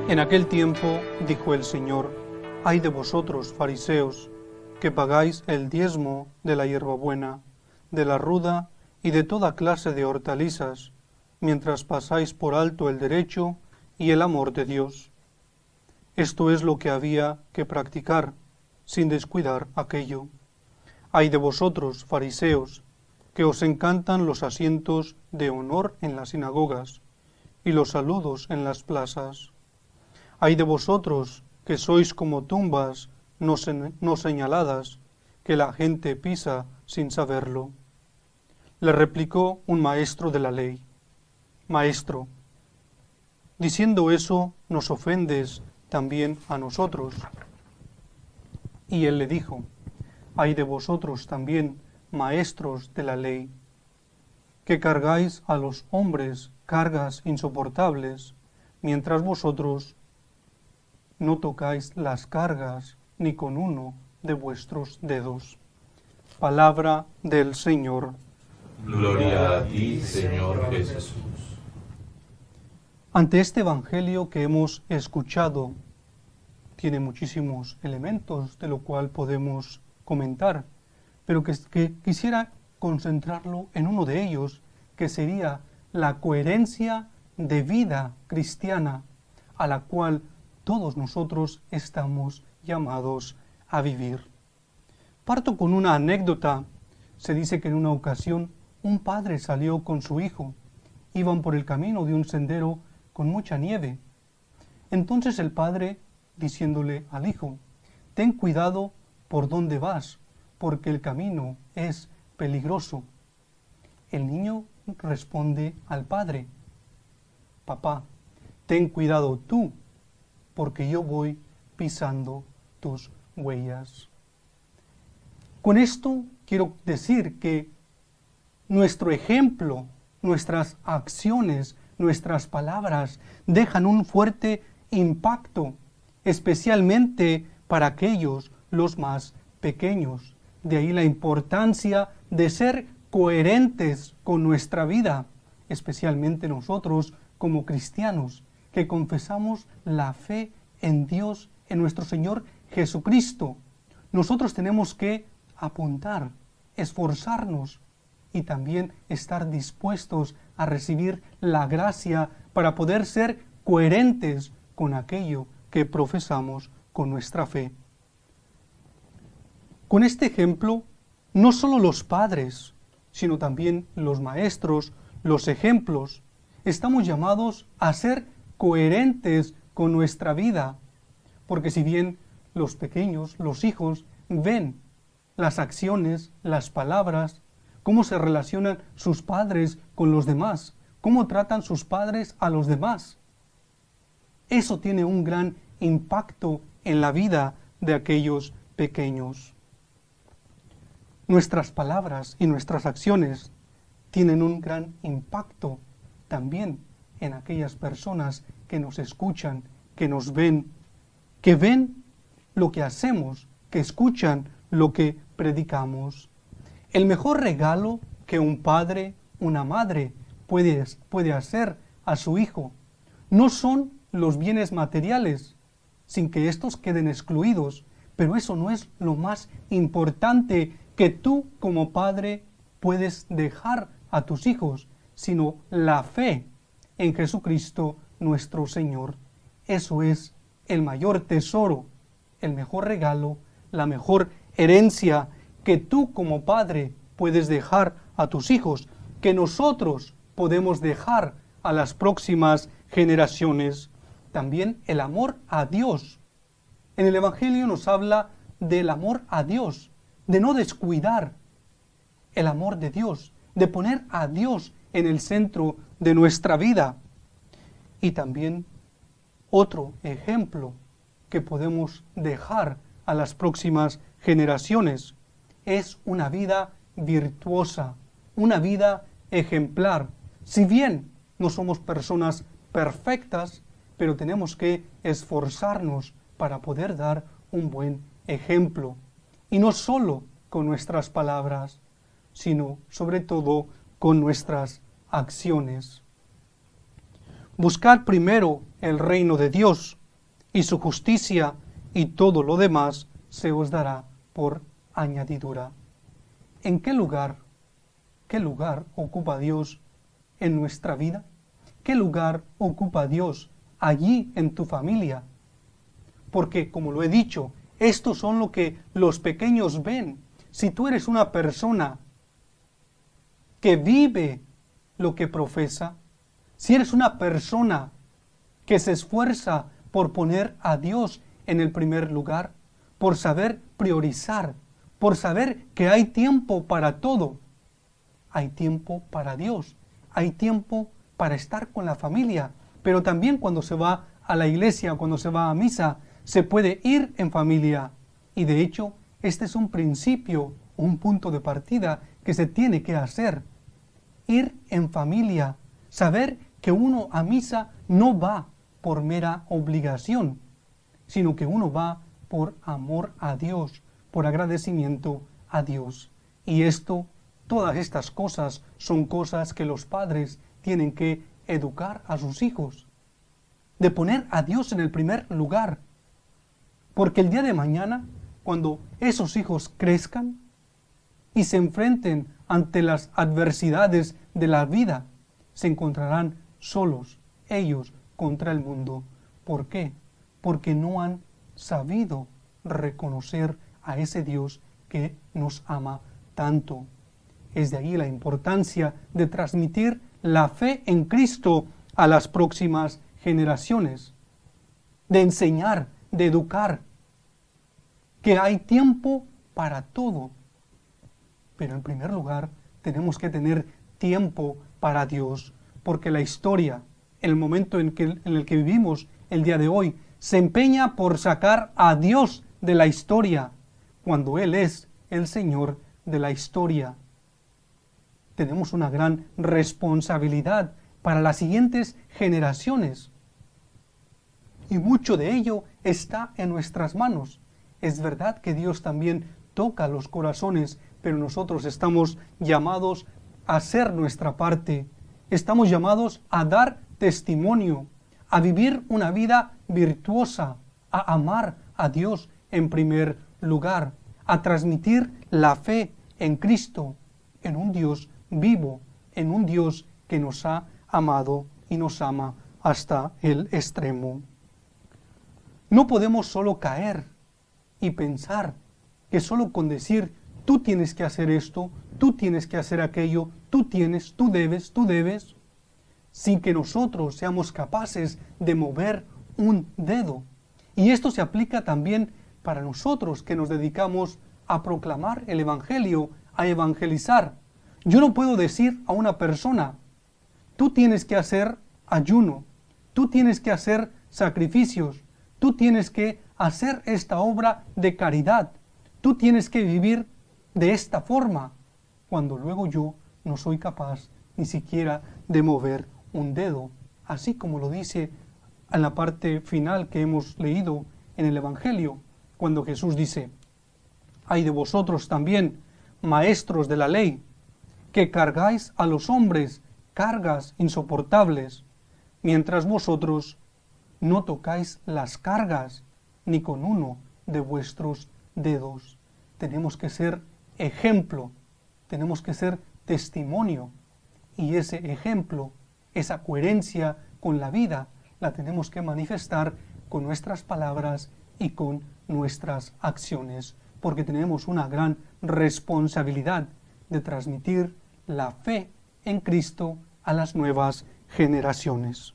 En aquel tiempo dijo el Señor: Ay de vosotros, fariseos, que pagáis el diezmo de la hierbabuena, de la ruda y de toda clase de hortalizas, mientras pasáis por alto el derecho y el amor de Dios. Esto es lo que había que practicar, sin descuidar aquello. Ay de vosotros, fariseos, que os encantan los asientos de honor en las sinagogas y los saludos en las plazas. Ay de vosotros, que sois como tumbas no señaladas, que la gente pisa sin saberlo. Le replicó un maestro de la ley: Maestro, diciendo eso nos ofendes también a nosotros. Y él le dijo: Ay de vosotros también, maestros de la ley, que cargáis a los hombres cargas insoportables, mientras vosotros no tocáis las cargas ni con uno de vuestros dedos. Palabra del Señor. Gloria a ti, Señor Jesús. Ante este Evangelio que hemos escuchado, tiene muchísimos elementos de lo cual podemos comentar, pero que quisiera concentrarlo en uno de ellos, que sería la coherencia de vida cristiana a la cual todos nosotros estamos llamados a vivir. Parto con una anécdota. Se dice que en una ocasión un padre salió con su hijo. Iban por el camino de un sendero con mucha nieve. Entonces el padre, diciéndole al hijo: ten cuidado por dónde vas, porque el camino es peligroso. El niño responde al padre: papá, ten cuidado tú, porque yo voy pisando tus huellas. Con esto quiero decir que nuestro ejemplo, nuestras acciones, nuestras palabras dejan un fuerte impacto, especialmente para aquellos, los más pequeños. De ahí la importancia de ser coherentes con nuestra vida, especialmente nosotros como cristianos, que confesamos la fe en Dios, en nuestro Señor Jesucristo. Nosotros tenemos que apuntar, esforzarnos y también estar dispuestos a recibir la gracia para poder ser coherentes con aquello que profesamos con nuestra fe. Con este ejemplo, no solo los padres, sino también los maestros, los ejemplos, estamos llamados a ser coherentes con nuestra vida, porque si bien los pequeños, los hijos, ven las acciones, las palabras, cómo se relacionan sus padres con los demás, cómo tratan sus padres a los demás, eso tiene un gran impacto en la vida de aquellos pequeños. Nuestras palabras y nuestras acciones tienen un gran impacto también en aquellas personas que nos escuchan, que nos ven, que ven lo que hacemos, que escuchan lo que predicamos. El mejor regalo que un padre, una madre puede hacer a su hijo no son los bienes materiales, sin que estos queden excluidos, pero eso no es lo más importante que tú como padre puedes dejar a tus hijos, sino la fe en Jesucristo nuestro Señor. Eso es el mayor tesoro, el mejor regalo, la mejor herencia que tú como padre puedes dejar a tus hijos, que nosotros podemos dejar a las próximas generaciones. También el amor a Dios. En el Evangelio nos habla del amor a Dios, de no descuidar el amor de Dios, de poner a Dios en el centro de nuestra vida. Y también otro ejemplo que podemos dejar a las próximas generaciones es una vida virtuosa, una vida ejemplar. Si bien no somos personas perfectas, pero tenemos que esforzarnos para poder dar un buen ejemplo. Y no solo con nuestras palabras, sino sobre todo con nuestras acciones. Buscar primero el reino de Dios y su justicia, y todo lo demás se os dará por añadidura. ¿En qué lugar ocupa Dios en nuestra vida? ¿Qué lugar ocupa Dios allí en tu familia? Porque, como lo he dicho, estos son lo que los pequeños ven. Si tú eres una persona que vive lo que profesa, si eres una persona que se esfuerza por poner a Dios en el primer lugar, por saber priorizar, por saber que hay tiempo para todo, hay tiempo para Dios, hay tiempo para estar con la familia, pero también cuando se va a la iglesia, cuando se va a misa, se puede ir en familia. Y de hecho, este es un principio, un punto de partida que se tiene que hacer. Ir en familia, saber que uno a misa no va por mera obligación, sino que uno va por amor a Dios, por agradecimiento a Dios. Y todas estas cosas son cosas que los padres tienen que educar a sus hijos, de poner a Dios en el primer lugar. Porque el día de mañana, cuando esos hijos crezcan y se enfrenten ante las adversidades de la vida, se encontrarán solos, ellos, contra el mundo. ¿Por qué? Porque no han sabido reconocer a ese Dios que nos ama tanto. Es de ahí la importancia de transmitir la fe en Cristo a las próximas generaciones, de enseñar, de educar, que hay tiempo para todo. Pero en primer lugar, tenemos que tener tiempo para Dios, porque la historia, el momento en el que vivimos el día de hoy, se empeña por sacar a Dios de la historia, cuando Él es el Señor de la historia. Tenemos una gran responsabilidad para las siguientes generaciones, y mucho de ello está en nuestras manos. Es verdad que Dios también toca los corazones, pero nosotros estamos llamados a hacer nuestra parte. Estamos llamados a dar testimonio, a vivir una vida virtuosa, a amar a Dios en primer lugar, a transmitir la fe en Cristo, en un Dios vivo, en un Dios que nos ha amado y nos ama hasta el extremo. No podemos solo caer y pensar que solo con decir tú tienes que hacer esto, tú tienes que hacer aquello, tú debes, sin que nosotros seamos capaces de mover un dedo. Y esto se aplica también para nosotros que nos dedicamos a proclamar el Evangelio, a evangelizar. Yo no puedo decir a una persona, tú tienes que hacer ayuno, tú tienes que hacer sacrificios, tú tienes que hacer esta obra de caridad, tú tienes que vivir de esta forma, cuando luego yo no soy capaz ni siquiera de mover un dedo, así como lo dice en la parte final que hemos leído en el Evangelio, cuando Jesús dice, ay de vosotros también, maestros de la ley, que cargáis a los hombres cargas insoportables, mientras vosotros no tocáis las cargas ni con uno de vuestros dedos. Tenemos que ser ejemplo, tenemos que ser testimonio, y ese ejemplo, esa coherencia con la vida, la tenemos que manifestar con nuestras palabras y con nuestras acciones, porque tenemos una gran responsabilidad de transmitir la fe en Cristo a las nuevas generaciones.